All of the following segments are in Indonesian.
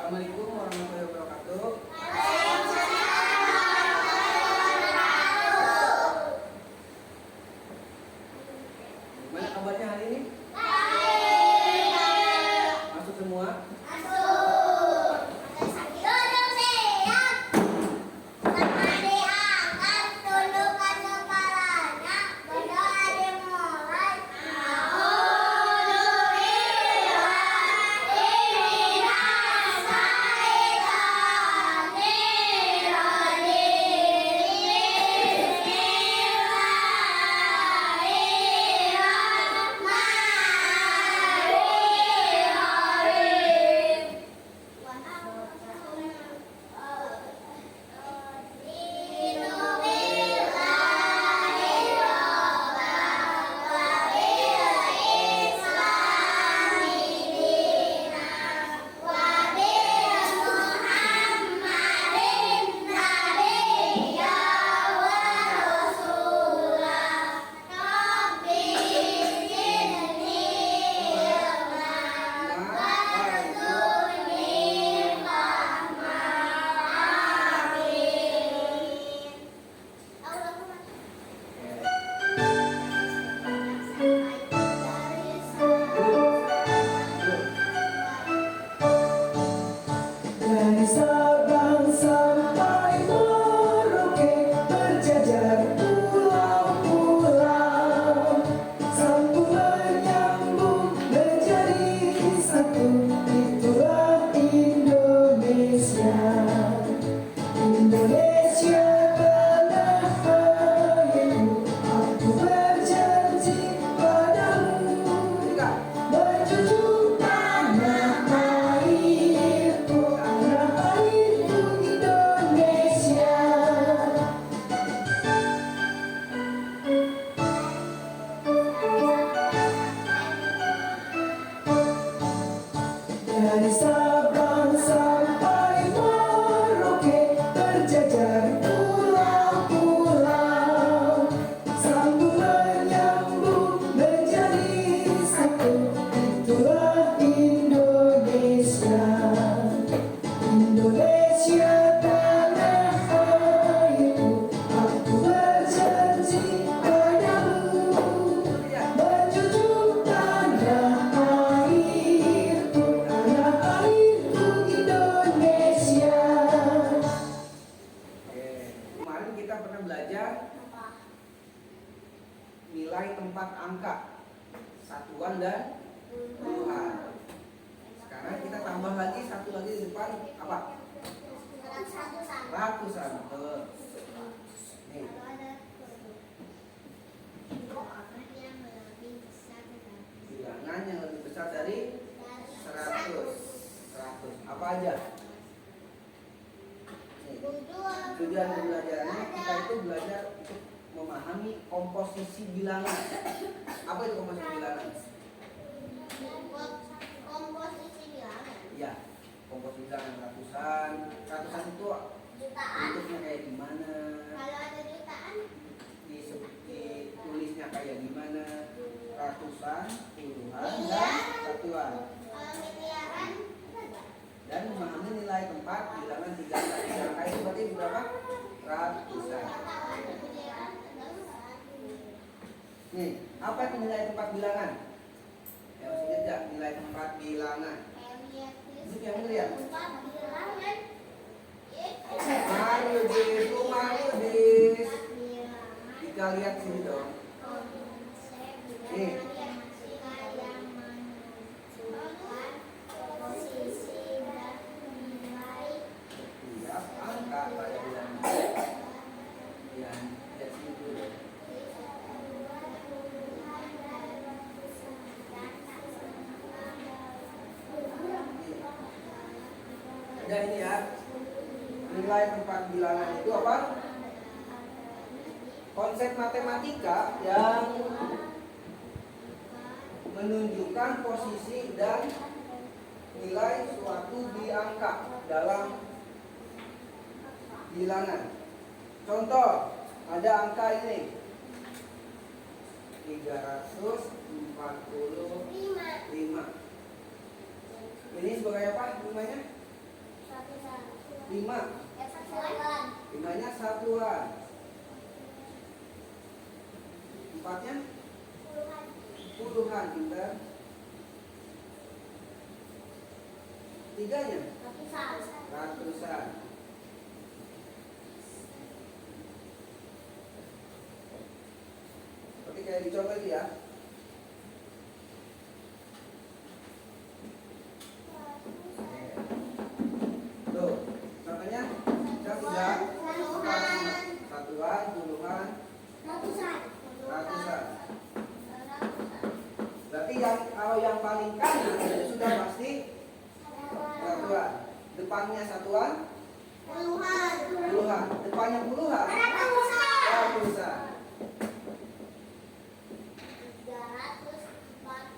Assalamualaikum warahmatullahi wabarakatuh. Gimana kabarnya hari ini? Masuk semua? Dari Sabang sampai Merauke berjajar pulau-pulau, sambung menyambung menjadi satu, itulah Indonesia. Indonesia tanah airku, aku berjanji padamu, menjunjung tanah airku, tanah airku Indonesia. Dari Sabang sampai Merauke berjajar pulau-pulau, sambung menyambung menjadi satu, itulah Indonesia. Indonesia tanah airku, aku berjanji padamu, menjunjung tanah airku, tanah airku Indonesia. Kemarin kita pernah belajar nilai tempat angka, satuan dan puluhan. Sekarang kita tambah lagi satu lagi di depan, apa? Ratusan. Betul. Nih, bilangan yang lebih besar dari 100. Apa aja? Nih, tujuan pembelajarannya kita itu belajar untuk memahami komposisi bilangan. Apa itu komposisi bilangan? Ya, komposisi bilangan ratusan. Ratusan itu bentuknya kayak gimana? Ditulisnya kayak gimana? Ratusan, puluhan, dan satuan. Dan memahami nilai tempat bilangan 3 angka itu berarti berapa? Ratusan. Nih, apa itu nilai tempat bilangan? Ya, masih ingat gak nilai tempat bilangan? Itu yang lihat. Marudis. Kita lihat sini dong. Nih. Setiap angka pada bilangan. Ya, lihat sini dulu. Ada ini ya. Nilai tempat bilangan itu apa? Konsep matematika yang menunjukkan posisi dan nilai suatu di angka dalam bilangan. Contoh, ada angka ini 345. Ini sebagai apa namanya? 5. 5-nya satuan. 4-nya puluhan, pintar. 3-nya ratusan. Oke, kayak dicontoh itu ya. Tuh, contohnya satuan, puluhan, ratusan. Berarti kalau yang paling kanan itu sudah pasti satuan. Depannya satuan, puluhan. Depannya puluhan, ratusan.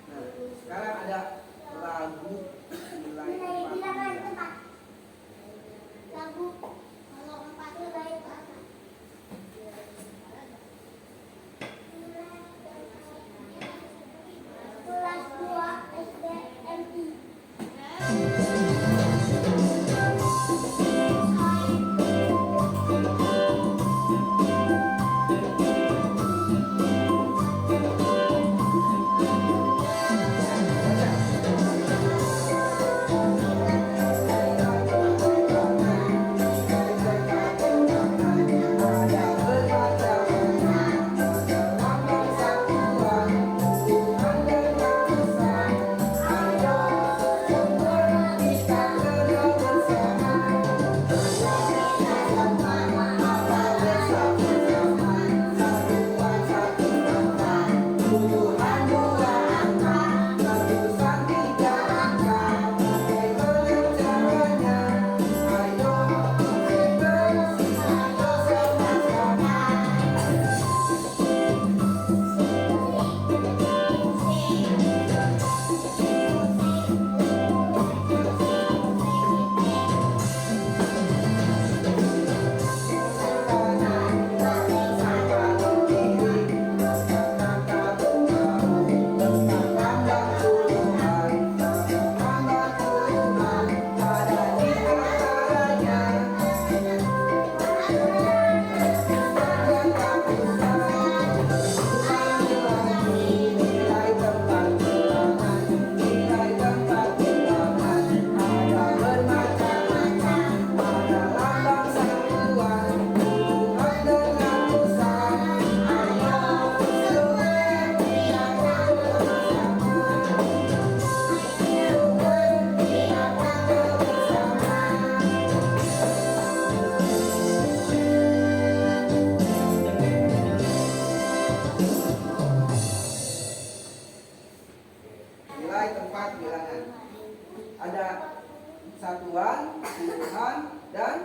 Nah, sekarang ada lagu nilai 4. Nilai tempat bilangan. Ada satuan, puluhan, dan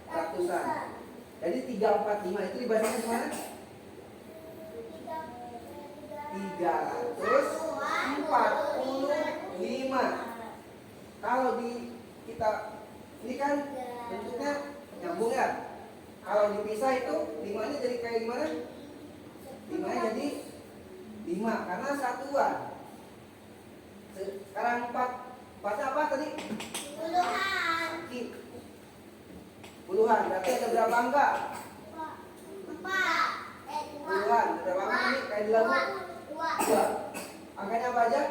ratusan. Jadi 3, 4, 5 itu dibacanya gimana? 345. Kalau di kita ini kan bentuknya nyambung ya. Kalau dipisah itu 5-nya jadi kayak gimana? 5-nya jadi 5 karena satuan. Sekarang 4-nya apa tadi? Puluhan. Berarti ada berapa angka? 4. Puluhan. Ada berapa angka ini? Kayak di lagu? 2. Angkanya apa aja?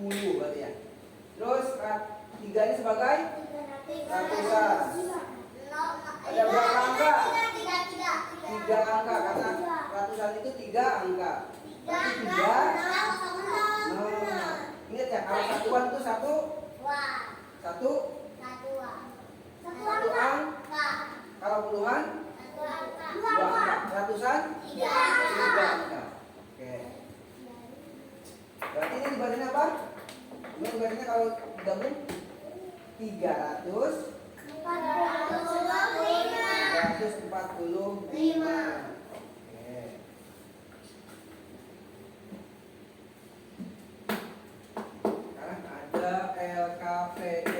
40 berarti ya. Terus 3 ini sebagai ratusan. Ada berapa angka? 3 angka karena ratusan itu 3 angka. Berarti 3. Ingat ya, kalau satuan itu satu angka. Kalau puluhan 2 angka. Ratusan 3 angka. Oke. Berarti ini dibacanya apa? Ini dibacanya kalau digabung 345. Oke. Sekarang ada LKPD.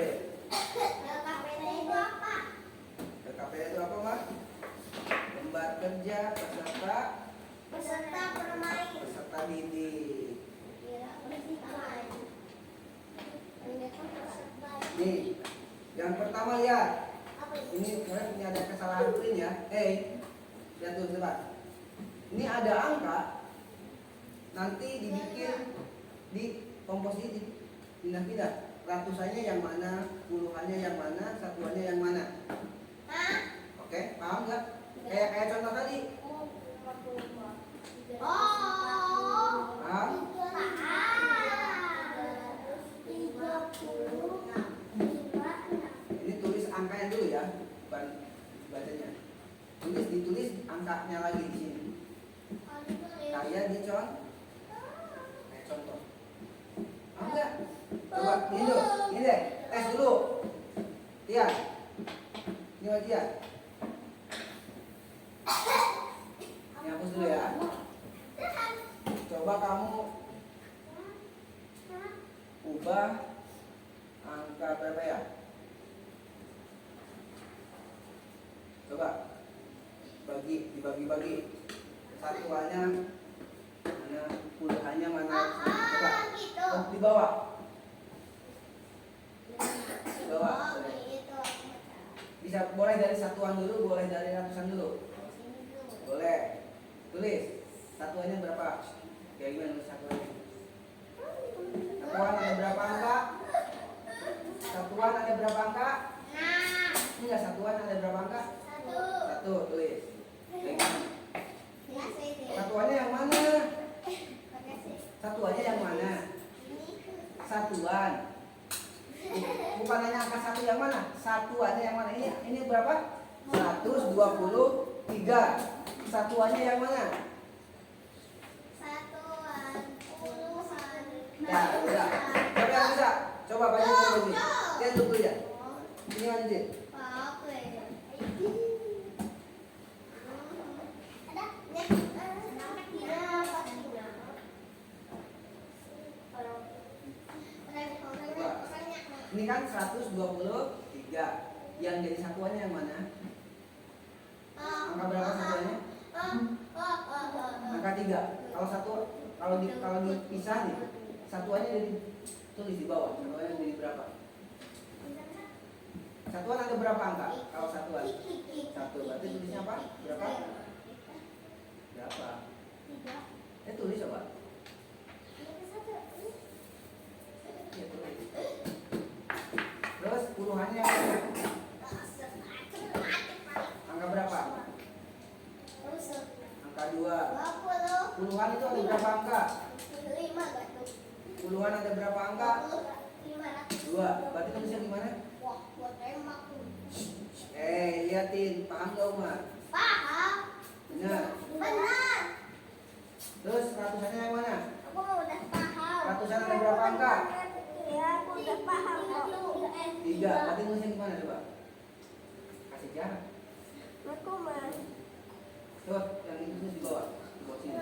LKPD itu apa, Mas? Lembar kerja peserta didik. Nih, yang pertama lihat. Ini ada kesalahan print ya. Lihat tuh coba. Ini ada angka. Nanti dibikin di komposisi pindah-pindah. Ratusannya yang mana, puluhannya yang mana, satuannya yang mana. Oke, paham nggak? Kayak contoh tadi. Paham? Ini tulis angkanya dulu ya, bukan bacanya. Ditulis angkanya lagi di sini. Kayak di contoh. Paham nggak? Coba ini dulu, ini deh, tes dulu. Lihat. Ini lagi ya. Ini hapus dulu ya. Coba kamu ubah angka berapa ya? Coba dibagi-bagi. Satuannya mana, puluhannya mana? Coba di bawah. Di bawah. Bisa boleh dari satuan dulu, boleh dari ratusan dulu. Boleh. Tulis satuannya berapa? Kayak gimana nulis satuannya? Satuan ada berapa angka? Satuan ada berapa angka? Enggak, satuan ada berapa angka? Satu, tulis. Kayak gimana? Satuannya yang mana? Satuannya yang mana? Satuan. Bukan hanya angka satu yang mana? Satuannya yang mana? Ini berapa? 123. Satuannya yang mana? Ya, udah. Coba yang bisa. Coba baca dulu. Lihat dulu ya. Ini lanjut. Ini kan 123. Yang jadi satuannya yang mana? Angka berapa satuannya? Angka 3. Kalau dipisah nih, satuannya jadi tulis di bawah. Satuannya jadi berapa? Satuan ada berapa angka? Kalau satuan 1, berarti tulisnya apa? Berapa? Tulis apa? Ya, tulis. Terus puluhannya angka berapa? Angka 2. Puluhan itu ada berapa angka? Puluhan ada berapa angka? 2. Berarti tulisnya gimana? Liatin, paham gak Umar? Benar. Terus ratusannya yang mana? Ratusan ada berapa angka? 3. Berarti tulisnya gimana coba? Kasih jarak. Coba yang itu tulis di bawah. Di bawah sini.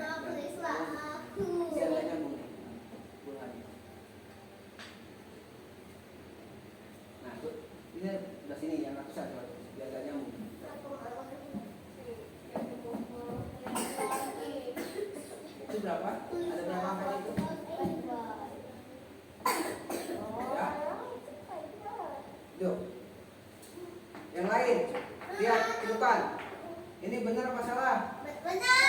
Biar gak nyambung nih. Puluhannya. Nah, tuh. Ini udah sini yang ratusan coba. Biar gak nyambung. Itu berapa? Ada berapa angka itu? Ya. Yuk. Yang lain. Lihat ke depan. Ini benar apa salah? Benar.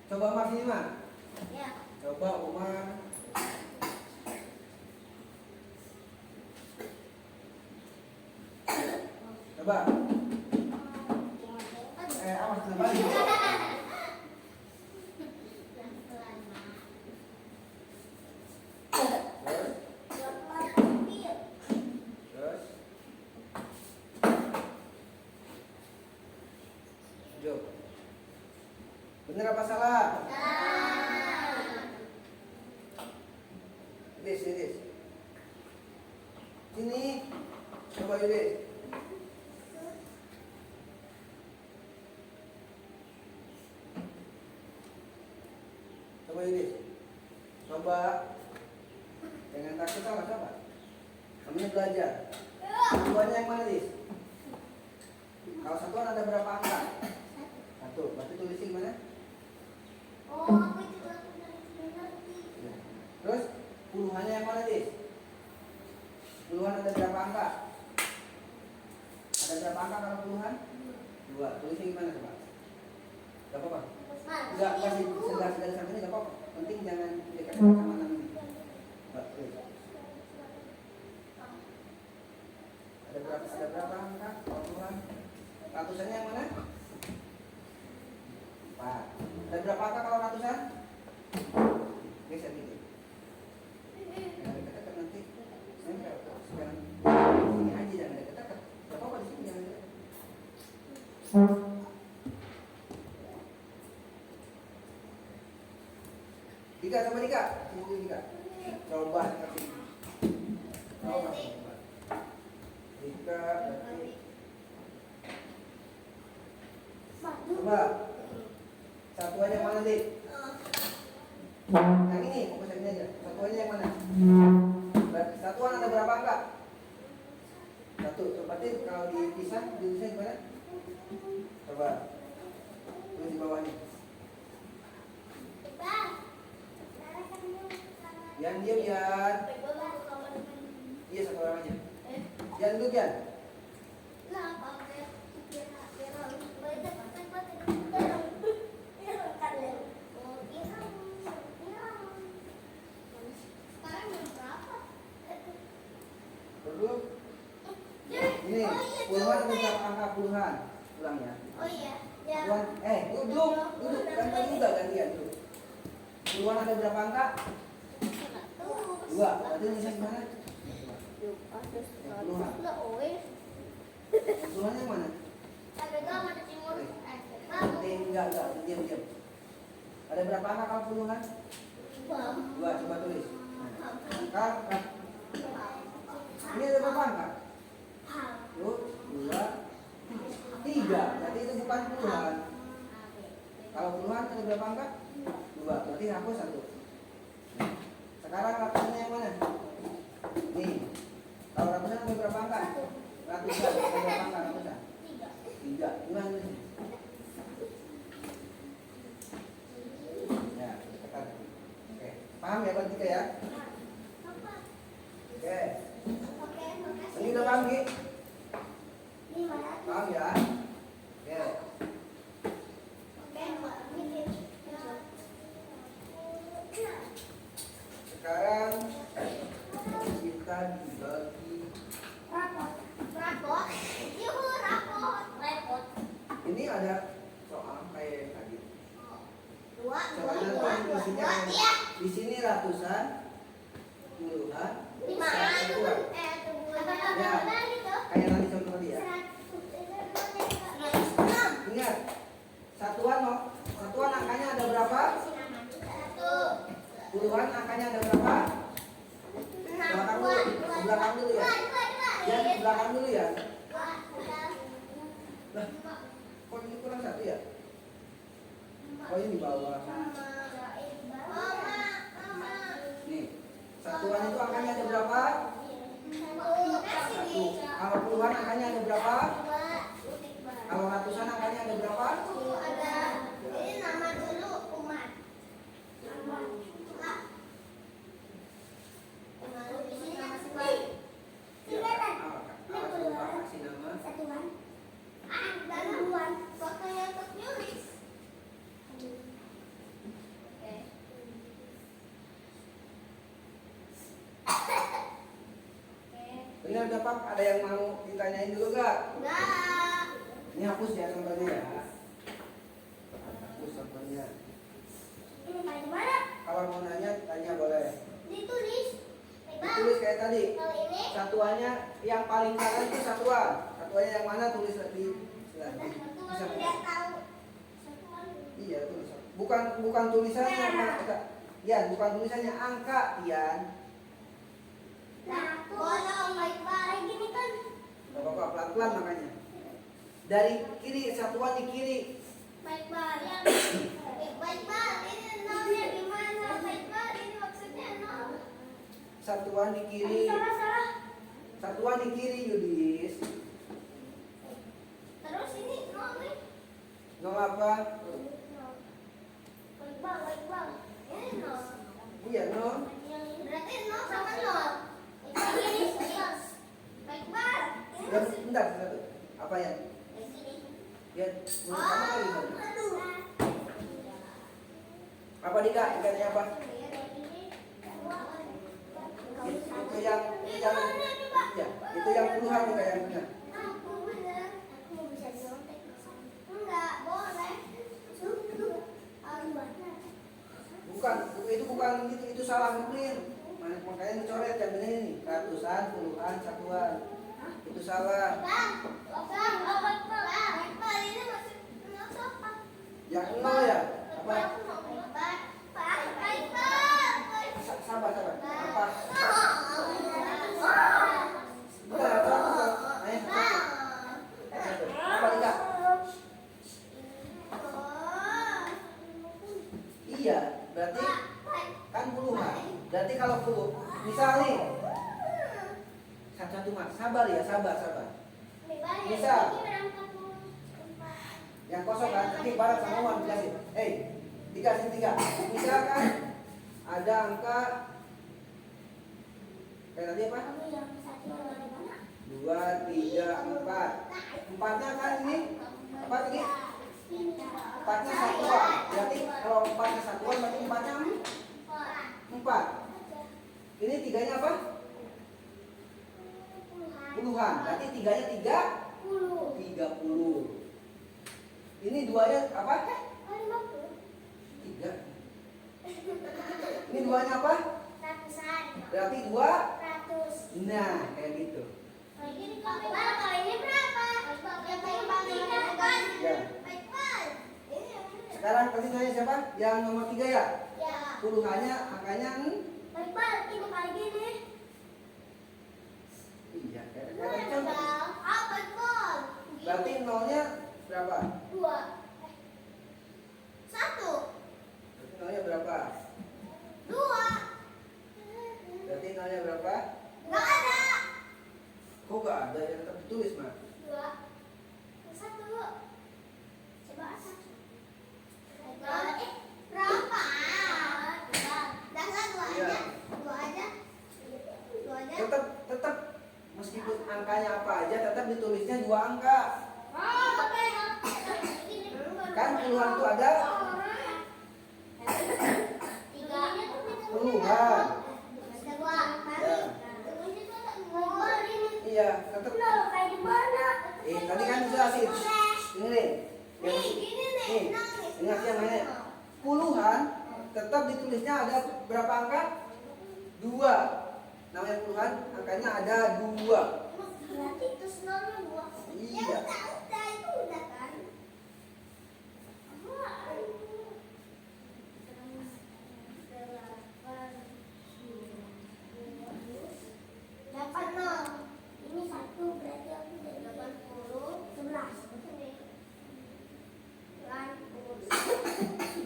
Coba Umar sini, Mas. Coba Umar. Coba. Awas kena balik. Terus. Yuk. Benar apa salah? Yudis. Sini. Coba Yudis. Coba Yudis. Coba. Jangan takut sama coba. Kamu belajar. Satuannya yang mana, Dis? Kalau satuan ada berapa angka? 1. Berarti tulisnya gimana? Terus puluhannya yang 4. Ada berapa angka kalau ratusan? Geser dikit. Jangan dekat-dekat nanti. Nempel sekarang. Ini aja jangan dekat-dekat. Gak apa-apa di sini jangan dekat. 3 sama 3. Sini 3. Coba kasih. Coba. 3 berarti. Coba. Satuannya mana, Dik? Yang ini, fokus yang ini aja. Satuannya yang mana? Satuan ada berapa angka? 1. Berarti kalau dipisah gimana? Coba. Tulis di bawahnya. Yang diam ya. Iya, satu orang aja. Yang duduk ya. Duduk. Ini puluhan atau berapa angka puluhan? Ulang ya. Puluhan. Duduk. Gantian juga gantian duduk. Puluhan ada berapa angka? 2. Berarti tulisan gimana? Puluhan. Puluhannya mana? Enggak, diam. Ada berapa angka kalau puluhan? 2, coba tulis. Angka. Ini ada berapa angka? 2, 3. Berarti itu bukan puluhan. Kalau puluhan ada berapa angka? 2. Berarti hapus 1. Sekarang ratusannya yang mana? Nih. Kalau ratusan ada berapa angka? Ratusan ada berapa angka ratusan? 3. Gimana tulis? Ya, tekan. Oke. Paham ya berarti ya? Oke. Ini udah paham, Gi? Paham ya? Oke. Sekarang kita dibagi. Ini ada soal kayak yang tadi. Di sini ratusan, puluhan, satuan. Ya, kayak tadi contoh tadi ya. Ingat, satuan loh. Satuan angkanya ada berapa? Puluhan angkanya ada berapa? Belakang dulu ya. Ya, belakang dulu ya. Lah, kok ini kurang 1 ya? Oh, ini di bawah. Nih, satuan itu angkanya ada berapa? 1. Kalau puluhan angkanya ada berapa? Kalau ratusan angkanya ada berapa? Kasih nama. Benar gak, Pak? Ada yang mau ditanyain dulu gak? Ini hapus ya contohnya ya. Hapus contohnya. Kalau mau nanya, tanya boleh. Ditulis kayak tadi. Satuannya yang paling kanan itu satuan. Satuannya yang mana tulis di bisa. Iya, tulis. Bukan tulisannya, Pak. Ian, bukan tulisannya angka, Ian. Gini kan. Gak apa-apa, pelan-pelan makanya. Dari kiri, satuan di kiri. Ini nolnya di mana? Ini maksudnya nol. Satuan di kiri. Salah. Satuan di kiri, Yudis. Terus ini nol nih. Nol apa? Bang. Ini nol. Iya, nol. Berarti nol sama nol. Ini plus. Baik. Ya, bentar, satu. Apa ya? Ya, sama kali kan? Apa Dika? Ikannya apa? Itu yang ya, itu yang puluhan Dika yang benar. Aku bisa nyontek. Enggak boleh. bukan gitu, itu salah ngeprint. Makanya dicoret yang benar ini, ratusan, puluhan, satuan. Itu salah. Ini maksud apa? Yang nol ya? Apa? Sabar, sabar. Apa? Udah, apa? Ayo, satu. Apa tiga? Iya, berarti kan puluhan. Berarti kalau puluh, misal nih, satu mas, sabar ya, sabar. Bisa. Yang kosong kan, nanti bareng sama Wan jelasin. Dikasih tiga. Misalkan ada angka kayak tadi apa? 2, 3, 4. Empatnya kan ini apa ini? Empatnya satuan. Berarti kalau empatnya satuan berarti empatnya 4. Ini tiganya apa? Puluhan. Berarti tiganya 30. Ini duanya apa? 3. Ini duanya apa? Berarti 2. Nah, kayak gitu. Kalau ini berapa? Ya. Sekarang kasih saya siapa? Yang nomor 3 ya? Ya. Puluhannya, angkanya Ini kali gini. iya, kayak contoh. Apa kok? Berarti nolnya berapa? 2. 1. Berarti nolnya berapa? 2. Berarti nolnya berapa? Nggak ada. Kok gak ada yang tetap ditulis, Mak? 2. 1. Coba 1. Berapa? Dasar 2 Iya. aja. 2 aja. 2 aja. Tetap meskipun angkanya apa aja tetap ditulisnya 2 angka. Kan puluhan itu ada puluhan. Iya, tetap. Tadi kan dijelasin. Dengerin. Nih, ingat yang mana? Puluhan tetap ditulisnya ada berapa angka? 2. Namanya puluhan, angkanya ada 2. Berarti itu nolnya 2. Iya. Ya udah itu udah kan. Dapat nol. Ini 1 berarti aku udah 80. 11.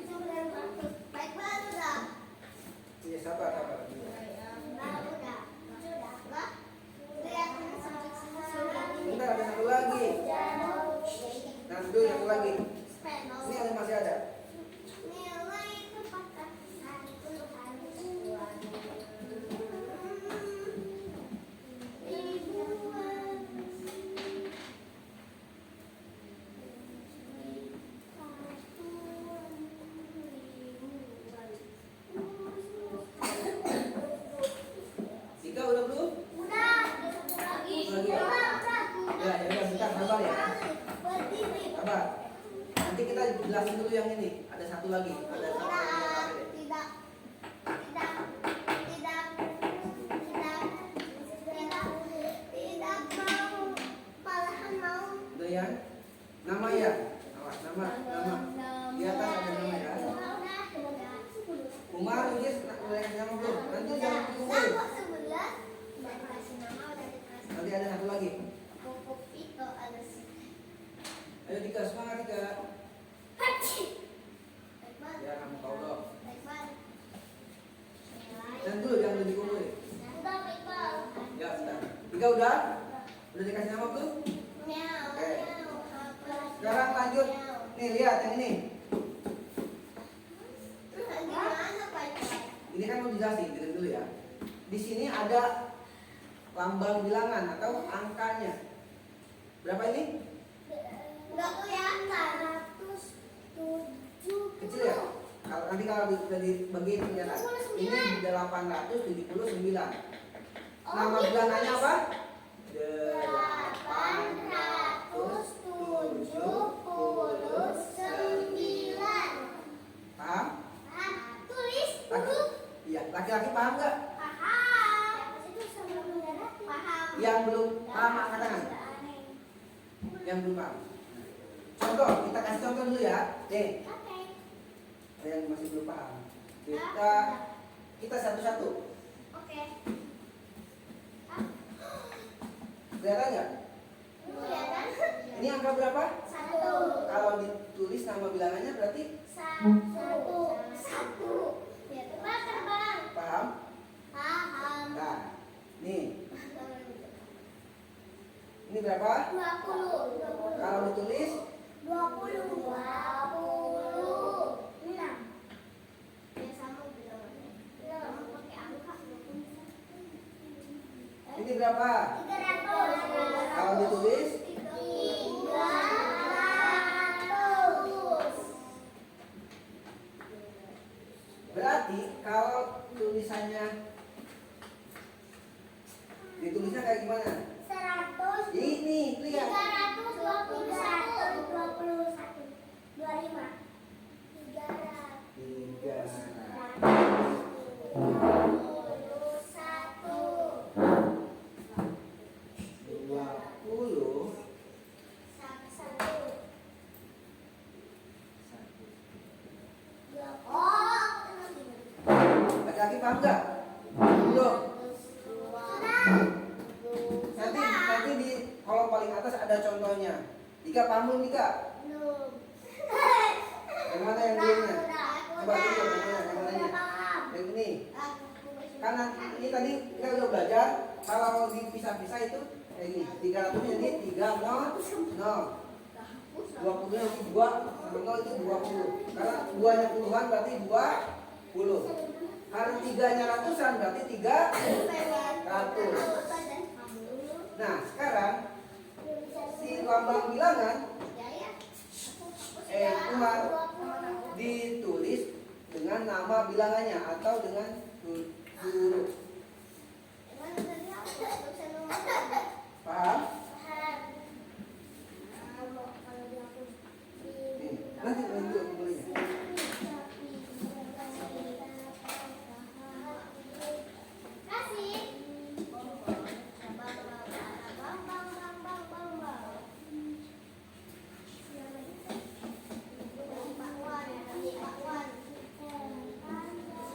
900. Baik banget udah. Iya, sabar. Bentar, ada satu lagi. Nah, dulu satu lagi. Ini ada masih ada. Tiga udah belum? Ya, bentar, sabar ya. Sabar. Nanti kita jelasin dulu yang ini. Ada satu lagi. Ada satu lagi. Tidak mau, malahan mau. Udah ya? Nama ya? Nama. Di atas ada nama ya. Umar, Ujis, udah kasih nama belum? Nanti jangan dikumpulin. Nanti ada satu lagi. Ayo Dika, semangat Dika. Ya, kamu tahu dong. Dan dulu jangan dikumpulin. Ya, bentar. Dika udah? Udah dikasih nama belum? Oke. Sekarang lanjut. Nih, lihat yang ini. Ini kan mau dijelasin, dengar dulu ya. Di sini ada lambang bilangan atau angkanya. Berapa ini? Enggak kelihatan. 170. Kecil ya? Nanti kalau dibagi ternyata ini 879. Nama bilangannya apa? 879. Paham? Tulis dulu. Laki-laki paham nggak? Paham. Itu sama bendera. Paham. Yang belum paham angkat tangan. Yang belum paham. Contoh, kita kasih contoh dulu ya. Nih, Oke. ada yang masih belum paham. Kita satu-satu. Oke. Kelihatan nggak? Kelihatan? Ini angka berapa? 1. Kalau ditulis nama bilangannya berarti 1. 1. Ya, terbang. paham? Paham. Nah, nih. Ini berapa? 20. Kalau ditulis 20. 20. 6. Ya sama bilangannya. Sama pakai angka. ini berapa? 300. Kalau ditulis 300. berarti kalau tulisannya ditulisnya kayak gimana? 100. Ini lihat. 321. 25. Laki-laki paham nggak? Belum. Nanti di kolom paling atas ada contohnya. Dika paham belum Dika? Yang mana yang belumnya? Coba tunjuk yang mananya? Yang ini. Karena ini tadi kita udah belajar kalau dipisah-pisah itu kayak ini. 300 jadi 3 0 0. 20 nya nanti 2 0 itu 20. Karena 2 nya puluhan berarti 20. Kalau 3 nya ratusan berarti 300. Nah, sekarang si lambang bilangan keluar ditulis dengan nama bilangannya atau dengan huruf. Paham? Nih, nanti aku mulainya.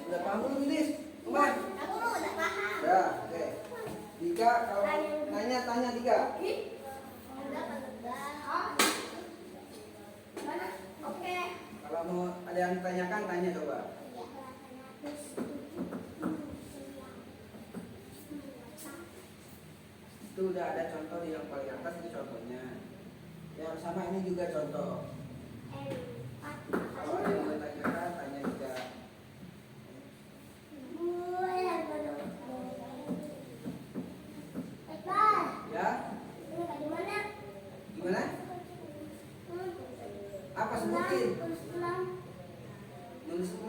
Udah paham belum Lilis? Kemana? Ya, oke. Dika kalau nanya tanya Dika. Kalau mau ada yang ditanyakan tanya coba. Itu udah ada contoh di yang paling atas itu contohnya. Yang sama ini juga contoh. Kalau ada yang mau tanyakan tanya Dika. Ya? Gimana? Apa sebutin? Nulis 6?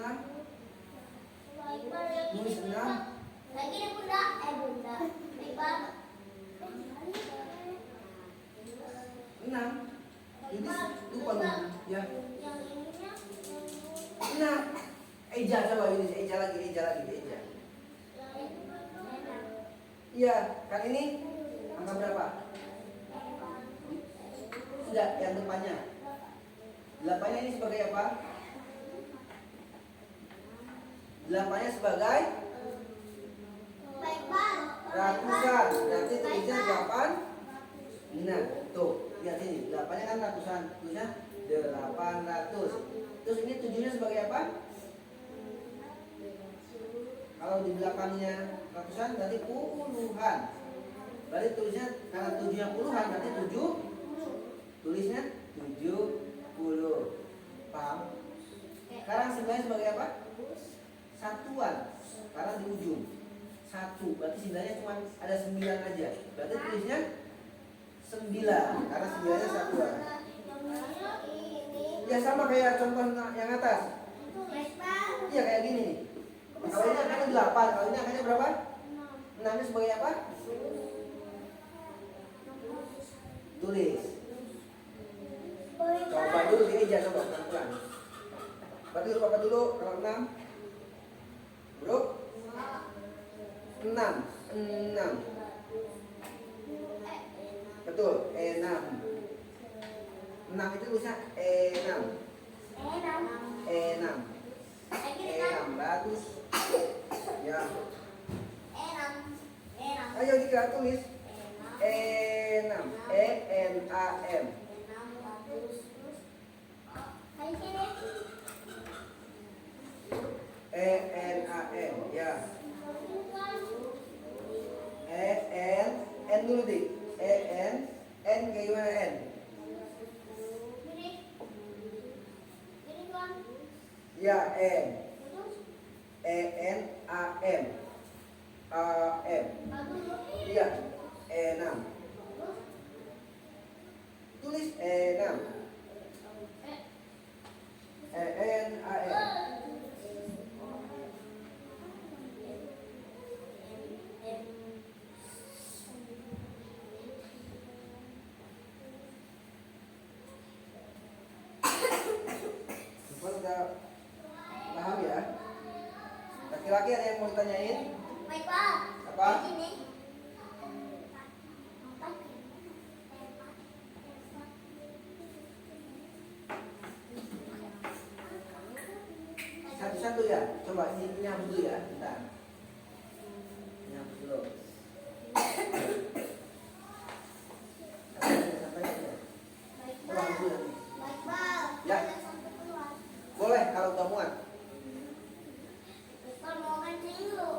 Nulis 6? Lagi deh bunda, bunda. Baik 6? Jadi lupa lu. Ya. Yang ininya 6. Eja coba ini, eja lagi. Iya, kan ini angka berapa? Enggak, yang depannya. 8-nya ini sebagai apa? 8-nya sebagai ratusan. Berarti tulisnya 8. Nah, tuh, lihat ini. 8-nya kan ratusan. Tulisnya 800. Terus ini 7-nya sebagai apa? Kalau di belakangnya ratusan berarti puluhan. Berarti tulisnya karena 7-nya puluhan berarti 7. Tulisnya 70. Paham? Sekarang 9-nya sebagai apa? Satuan. Karena di ujung 1. Berarti 9-nya cuma ada 9 aja. Berarti tulisnya 9. Karena 9-nya satuan. Ya sama kayak contoh yang atas. Iya kayak gini nih. Kalau ini angkanya 8, kalau ini angkanya berapa? 6-nya sebagai apa? Tulis. Coba dulu di eja, coba pelan-pelan. Bapak dulu, kalau 6 huruf enam. Betul, enam. Enam itu tulisnya enam. Enam. 600. Ya. Ayo Dika tulis. Enam. E-N-A-M. E-N-A-M. Ya. E-N. N dulu dik. E-N. N kayak gimana N? Ya, N. E-N-A-M. A-M. Iya. E6. Tulis E6. E-N-A-M. Udah paham ya? Laki-laki ada yang mau ditanyain? Baik, Pak. Apa? Ini. Satu-satu ya. Coba ini nyambung dulu ya. Bentar. Nyambung dulu. Sampai aja. Baik, Ulang Pak. dulu nanti. Baik, Pak. Ya. Jangan sampai keluar. Boleh kalau udah muat. Baik, Pak, mau kencing dulu.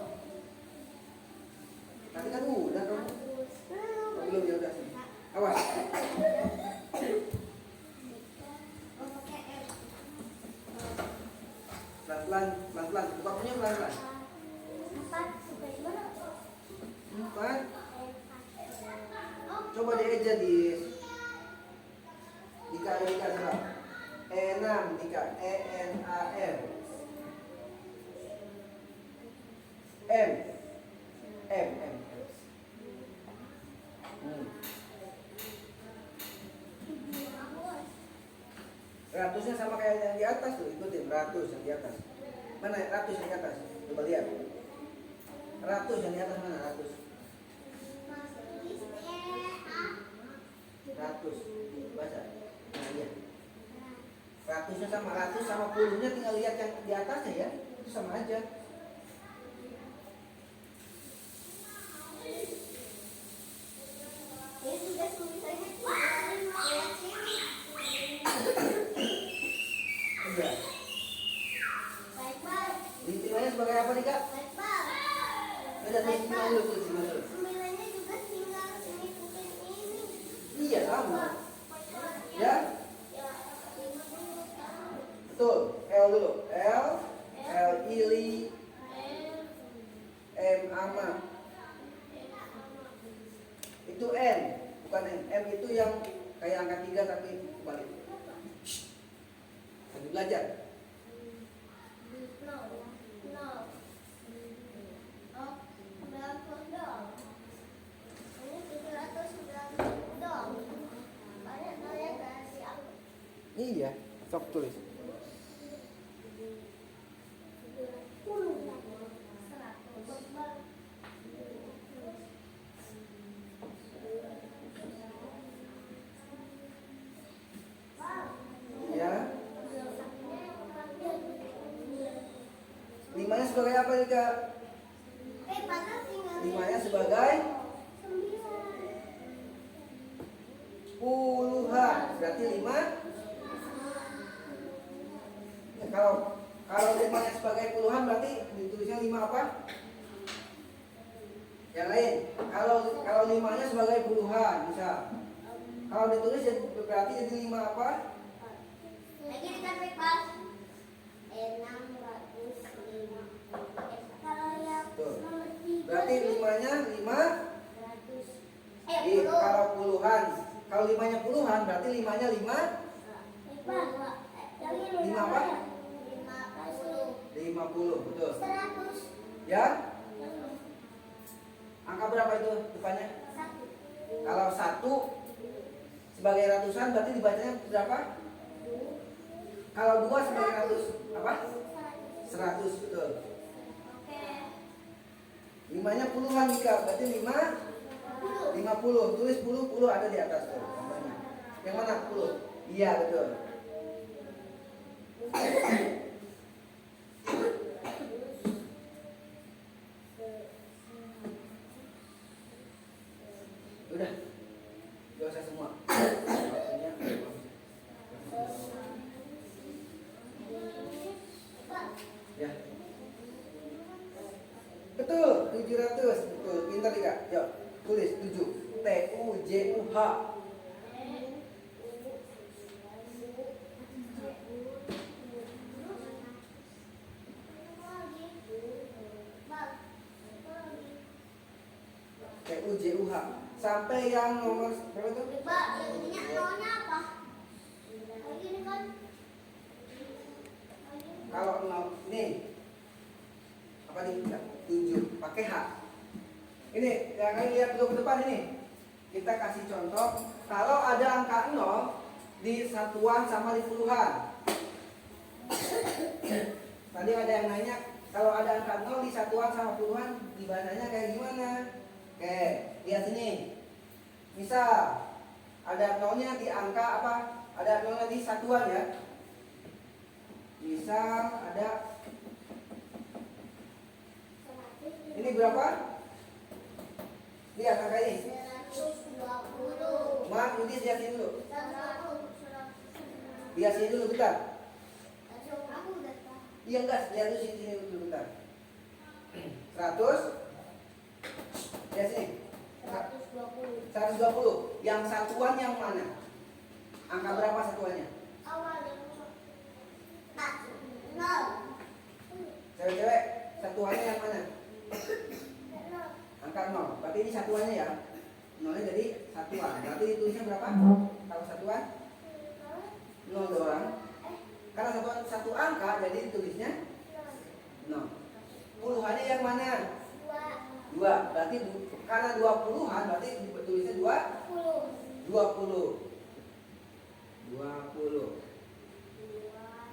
Tadi kan udah kamu. Oh, belum ya udah sini. Awas. Oh, pakai M. Pelan-pelan. Buka punya pelan-pelan. 4 sampai mana? 4. Oh, Coba dieja di Dika coba. E6 Dika. E-N-A-M. M. Ratusnya sama kayak yang di atas tuh, ikutin ratus yang di atas. Mana ratus yang di atas? Coba lihat. Ratus yang di atas mana ratus? Ratus. Baca. Nah, lihat. Ratusnya sama ratus sama puluhnya tinggal lihat yang di atasnya ya. Itu sama aja. ini sudah tulisannya Udah. Baik, Pak. Dihitungannya sebagai apa nih kak? Baik, Pak. Udah tulis dulu, tulis dulu. 9-nya juga tinggal ngikutin ini. Iya sama. Ya, Ya. betul. L dulu. L Ili, M ama. Itu N, bukan M. M itu yang kayak angka 3 tapi balik. Lagi belajar. Iya, sok tulis. Ya. Limanya sebagai apa nih kak? Limanya sebagai puluhan. Berarti 5. Ya, kalau limanya sebagai puluhan berarti ditulisnya 5 apa? Yang lain. Kalau limanya sebagai puluhan bisa. Kalau ditulis berarti jadi 5 apa? Lagi ditarik, Pak. 605. Kalau yang Tuh. nomor 3 Berarti limanya 5. 100. Kalau puluhan. Kalau limanya puluhan berarti limanya 5. 5 apa? 50, betul. 100. Ya? Angka berapa itu depannya? 1. Kalau 1 sebagai ratusan berarti dibacanya berapa? Kalau 2 sebagai ratus apa? 100, betul. Oke. Limanya puluhan Mika, berarti 50. Tulis 10 ada di atas tuh gambarnya. Yang mana 10? Iya betul. Udah, gak usah semua. Waktunya. Ya. Betul, 700. Betul, pintar Ika. Yuk, tulis 7. TUJUH. TUJUH. Sampai yang nomor berapa tuh? Pak, yang ininya nolnya apa? Ini kan. Kalau 0 ini apa nih? 7 pakai H. Ini yang kalian lihat dulu ke depan ini. Kita kasih contoh kalau ada angka 0 di satuan sama di puluhan. Tadi ada yang nanya kalau ada angka 0 di satuan sama puluhan dibacanya kayak gimana? Oke, lihat sini. Misal ada 0-nya di angka apa? Ada 0-nya di satuan ya. Misal ada ini berapa? Lihat angka ini. 120. Mak, Yudis lihat sini dulu. Lihat sini dulu bentar. Aku udah tahu. Iya enggak, lihat dulu sini dulu bentar. 100. Lihat sini. 120. 120. Yang satuan yang mana? Angka berapa satuannya? Awalnya 0. Cewek-cewek, satuannya yang mana? Angka 0. Berarti ini satuannya ya. 0-nya jadi satuan. Berarti ditulisnya berapa? Kalau satuan 0 doang. Karena satuan satu angka jadi ditulisnya 0. Puluhannya yang mana? 2. Berarti karena 20-an berarti tulisnya 20.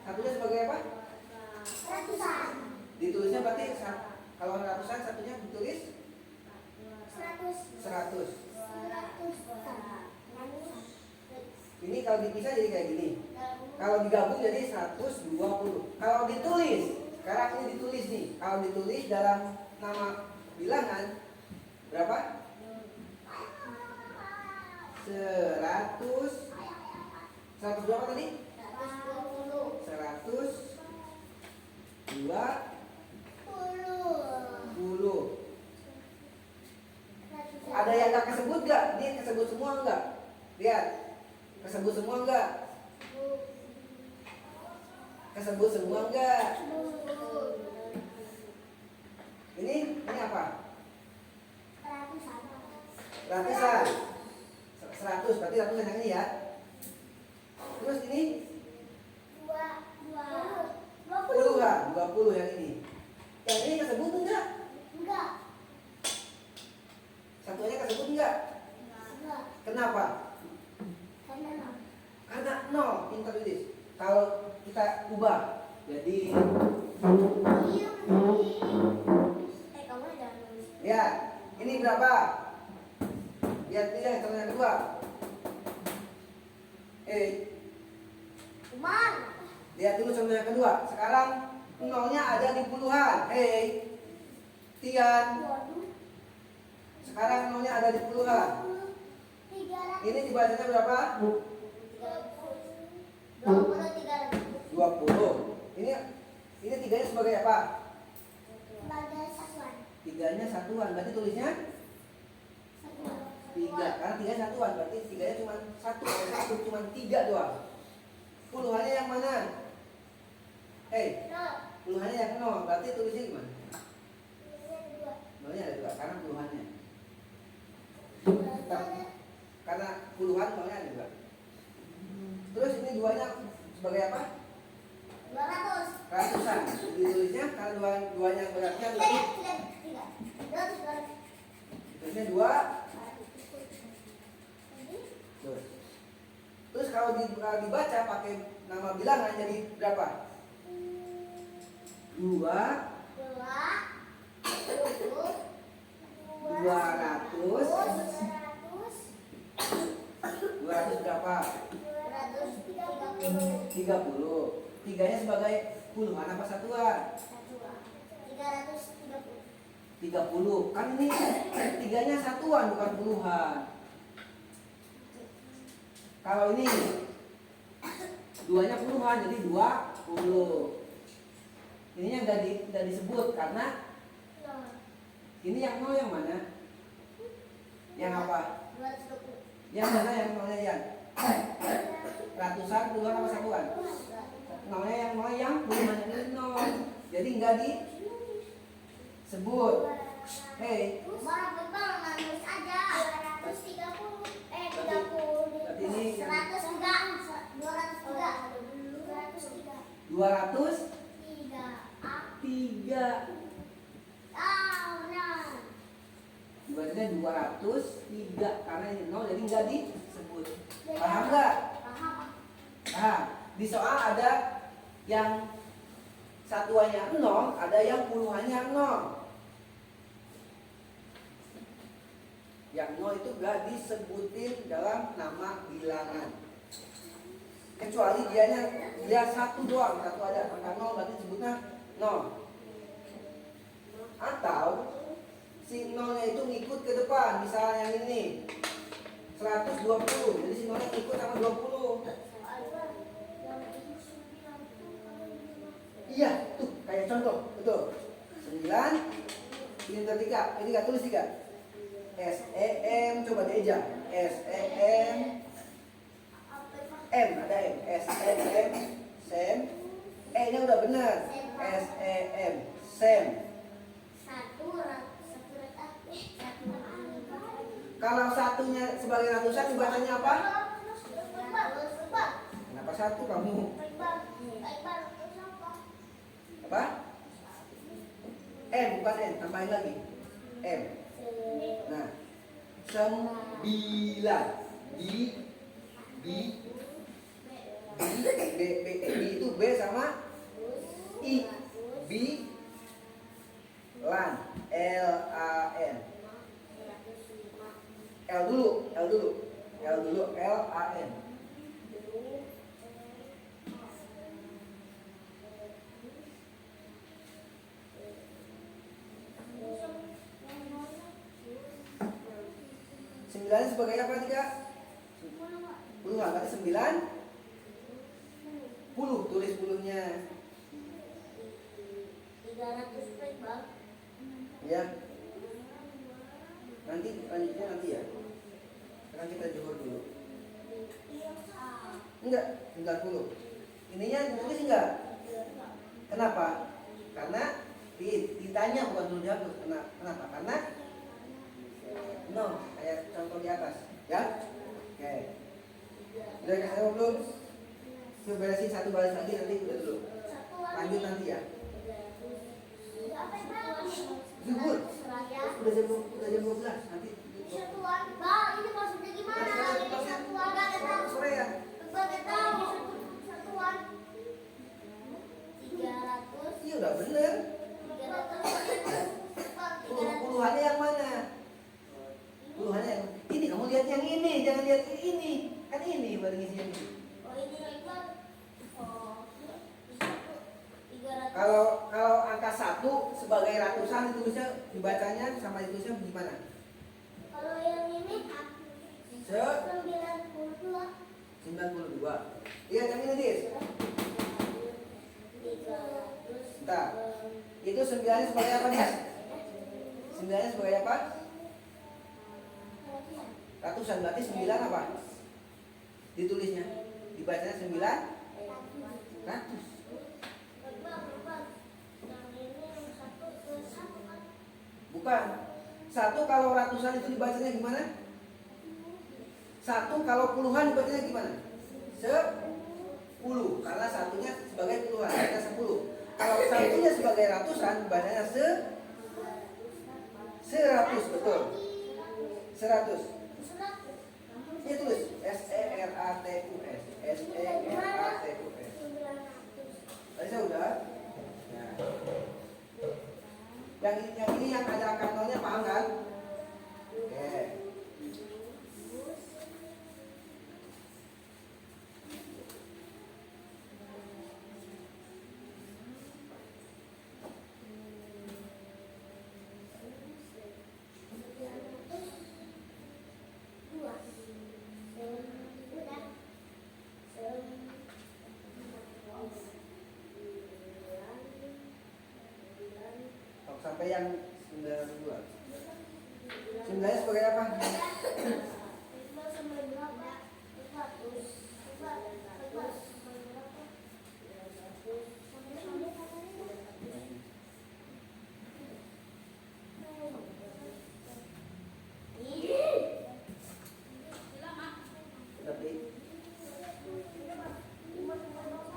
Satunya sebagai apa? Ratusan. Ditulisnya berarti kalau ratusan satunya ditulis 100. Ini kalau dipisah jadi kayak gini. Kalau digabung jadi 120. Kalau ditulis, sekarang ini ditulis nih. Kalau ditulis dalam nama bilangan berapa? 100 berapa tadi? 120. Ada yang nggak kesebut nggak? Ini kesebut semua nggak? Lihat, kesebut semua nggak? Kesebut semua nggak? Ini apa? Ratusan. 100 berarti ratusan yang ini ya. Terus ini puluhan, 20 yang ini. Yang ini kesebut enggak? Enggak. Satunya kesebut enggak? Kenapa? Karena 0. Pintar Yudis. Kalau kita ubah jadi ya, ini berapa? Lihat ini yang contoh yang kedua. Lihat dulu contoh yang kedua. Sekarang 0-nya ada di puluhan. Tian. Sekarang 0-nya ada di puluhan. Ini dibacanya berapa? 20. Ini tiganya sebagai apa? Tiganya satuan. Berarti tulisnya 3. Karena 3 satuan, berarti tiganya cuma 1 cuma 3 doang. Puluhannya yang mana? Puluhannya yang 0. Berarti tulisnya gimana? 0-nya ada 2 karena puluhannya. Karena puluhan 0-nya ada 2. Terus ini 2-nya sebagai apa? 200. Ratusan. Ditulisnya karena 2-nya beratnya lebih. Tulisnya 2. Terus kalau dibaca pakai nama bilangan jadi berapa? 2. 2. 30. Tiganya sebagai puluhan apa satuan? Satuan. 330. 30. Kan ini tiganya satuan bukan puluhan. Kalau ini duanya puluhan jadi 20. Ininya nggak disebut karena ini yang nol yang mana? Yang apa? 220. Yang mana yang nolnya yang? Ratusan, puluhan apa satuan? Nolnya yang nol yang puluhan ini nol. Jadi nggak disebut. Hei. Bang, nulis aja. 230. 30. Berarti ini 103. 203. 203. Benar. Berarti 203 karena ini nol jadi nggak disebut. Paham nggak? Paham. Nah, di soal ada yang satuannya 0, ada yang puluhannya 0. Yang 0 itu nggak disebutin dalam nama bilangan. Kecuali dia satu doang, satu ada angka 0 berarti sebutnya 0. Atau si 0-nya itu ngikut ke depan, misalnya yang ini 120, jadi si 0-nya ngikut sama 20. Iya, tuh kayak contoh, betul. 9, ini tertiga, ini nggak tulis 3. SEM, coba dieja. SEM, M, ada M. SEM, SEM. Ini udah benar. SEM, SEM. Kalau satunya sebagai ratusan dibacanya apa? Kenapa satu kamu? Apa? M bukan N, tambahin lagi. M. Nah, 9. B itu B sama I. Lan. LAN. L dulu. LAN. Sembilan sebagai apa tiga? Puluhan, berarti 90. Tulis puluhnya. 300 plate bang. Ya. Nanti lanjutnya nanti ya. Sekarang kita juhur dulu. Enggak, 90. Ininya ditulis enggak? Kenapa? Karena ditanya bukan dulu dihapus. Kenapa? Karena no, kayak contoh di atas, ya? Oke. Udah kasih belum? Coba beresin satu baris lagi nanti udah dulu. Lanjut nanti ya. Zuhur. Udah jam 12 nanti. Satuan, bang, ini maksudnya gimana? Ini satuan, gak tahu. Sore ya. Gak tahu. Satuan. 300. Iya udah bener. 300. Puluhannya yang mana? Puluhannya yang ini, kamu lihat yang ini, jangan lihat ini. Kan ini baru ngisi yang ini. Oh ini Iqbal. Oh. 300. Kalau angka 1 sebagai ratusan ditulisnya dibacanya sama ditulisnya gimana? Kalau yang ini 92. 92. Lihat yang ini, Dis. 300. Bentar. Itu 9-nya sebagai apa, Dis? 9-nya sebagai apa? Ratusan, berarti 9 apa? Ditulisnya. Dibacanya 900. Bukan. 1 kalau ratusan itu dibacanya gimana? 1 kalau puluhan dibacanya gimana? 10. Karena satunya sebagai puluhan, ada 10. Kalau satunya sebagai ratusan dibacanya 100, betul. 100. Ini tulis SERATUS. SERATUS. Tadi saya udah. Nah. Yang ini yang ada angka nolnya paham kan? Oke. sampai yang 92. 9 sebagai apa?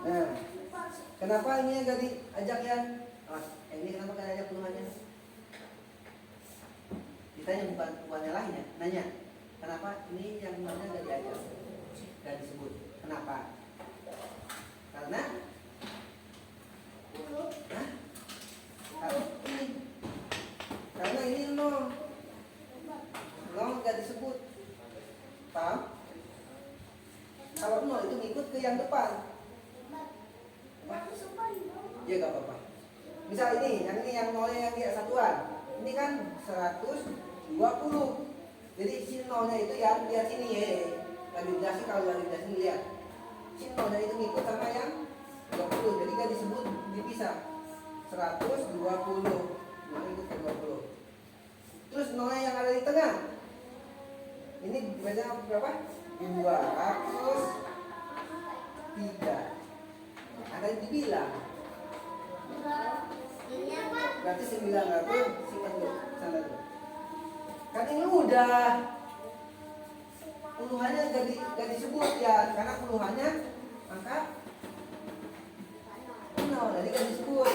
Nah, kenapa ini agak diajak ya? Ini kenapa kan ajak puluhannya? Ditanya bukannya lainnya, nanya. Kenapa ini yang namanya gak diajak? Gak disebut. Kenapa? Karena Hah? Ini. Karena ini nol gak disebut. Paham? Kalau nol itu ngikut ke yang depan. Ya gak apa-apa. Misal ini yang nolnya yang dia satuan. Ini kan 120. Jadi si nolnya itu ya lihat sini ya. Lagi kalau lagi sini lihat. Si nolnya itu ngikut sama yang 20. Jadi gak disebut dipisah. 120. Nah, ikut ke 20. Terus nolnya yang ada di tengah. Ini biasanya berapa? 203. Ada yang dibilang. Berarti 900 simpan dulu sana dulu. Kan ini udah puluhannya gak disebut ya, karena puluhannya angka nol, jadi gak disebut.